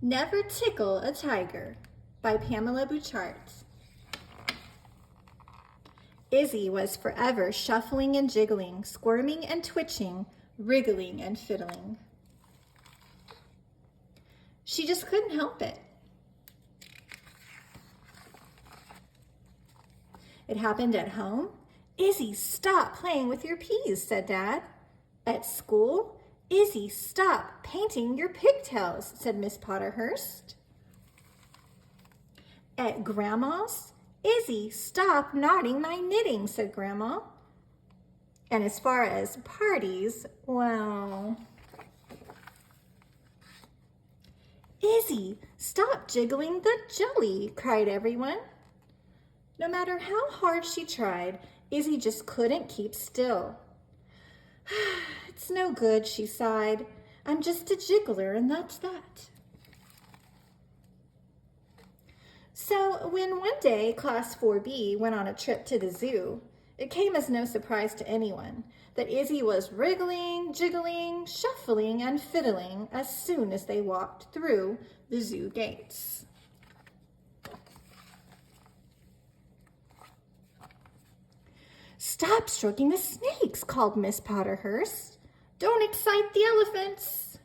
Never Tickle a Tiger by Pamela Bouchard. Izzy was forever shuffling and jiggling, squirming and twitching, wriggling and fiddling. She just couldn't help it. It happened at home. Izzy, stop playing with your peas, said Dad. At school, Izzy, stop painting your pigtails, said Miss Potterhurst. At Grandma's, Izzy, stop knotting my knitting, said Grandma. And as far as parties, well... Izzy, stop jiggling the jelly, cried everyone. No matter how hard she tried, Izzy just couldn't keep still. It's no good, she sighed. I'm just a jiggler, and that's that. So when one day Class 4B went on a trip to the zoo, it came as no surprise to anyone that Izzy was wriggling, jiggling, shuffling, and fiddling as soon as they walked through the zoo gates. Stop stroking the snakes, called Miss Potterhurst. Don't excite the elephants.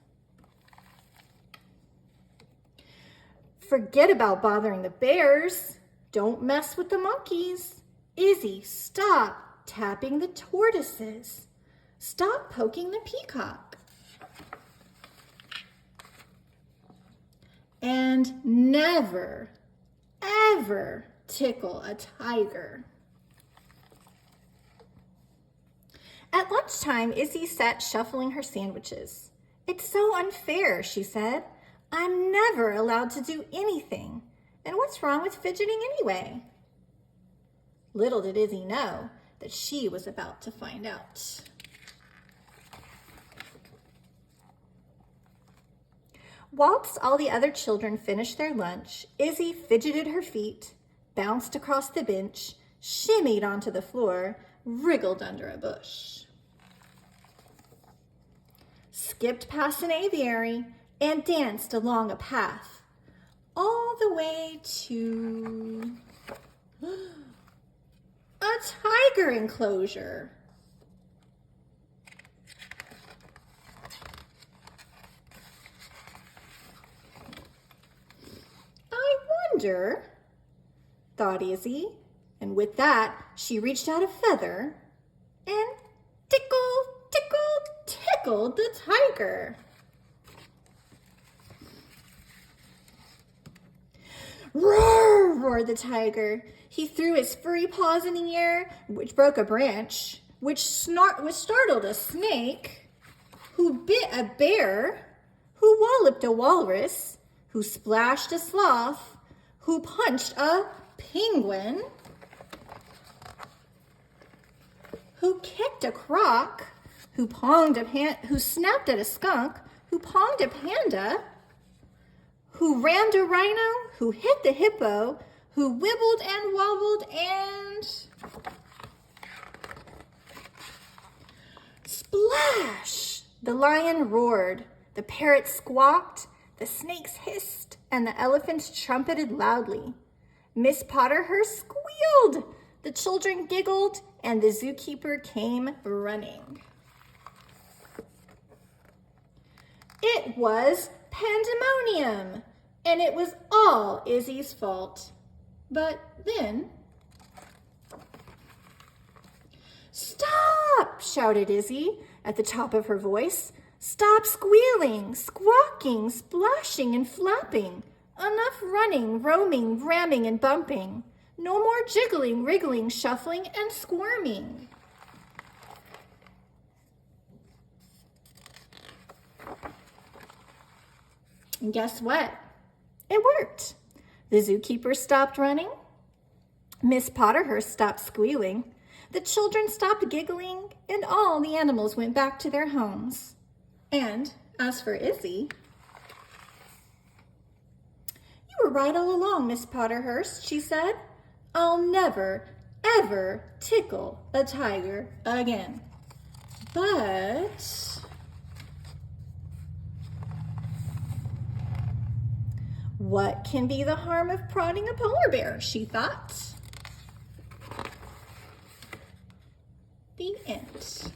Forget about bothering the bears. Don't mess with the monkeys. Izzy, stop tapping the tortoises. Stop poking the peacock. And never, ever tickle a tiger. At lunchtime, Izzy sat shuffling her sandwiches. It's so unfair, she said. I'm never allowed to do anything. And what's wrong with fidgeting anyway? Little did Izzy know that she was about to find out. Whilst all the other children finished their lunch, Izzy fidgeted her feet, bounced across the bench, shimmied onto the floor, wriggled under a bush, skipped past an aviary, and danced along a path, all the way to a tiger enclosure. I wonder, thought Izzy, and with that, she reached out a feather and tickled the tiger. Roar, roared the tiger. He threw his furry paws in the air, which broke a branch, which startled a snake, who bit a bear, who walloped a walrus, who splashed a sloth, who punched a penguin, who kicked a croc, who snapped at a skunk, who ponged a panda, who rammed a rhino, who hit the hippo, who wibbled and wobbled and... Splash! The lion roared, the parrot squawked, the snakes hissed, and the elephants trumpeted loudly. Miss Potterhurst squealed, the children giggled, and the zookeeper came running. It was pandemonium, and it was all Izzy's fault. But then... Stop! Shouted Izzy at the top of her voice. Stop squealing, squawking, splashing, and flapping. Enough running, roaming, ramming, and bumping. No more jiggling, wriggling, shuffling, and squirming. And guess what? It worked. The zookeeper stopped running. Miss Potterhurst stopped squealing. The children stopped giggling, and all the animals went back to their homes. And as for Izzy, you were right all along, Miss Potterhurst, she said. I'll never, ever tickle a tiger again. But What can be the harm of prodding a polar bear, she thought. The end.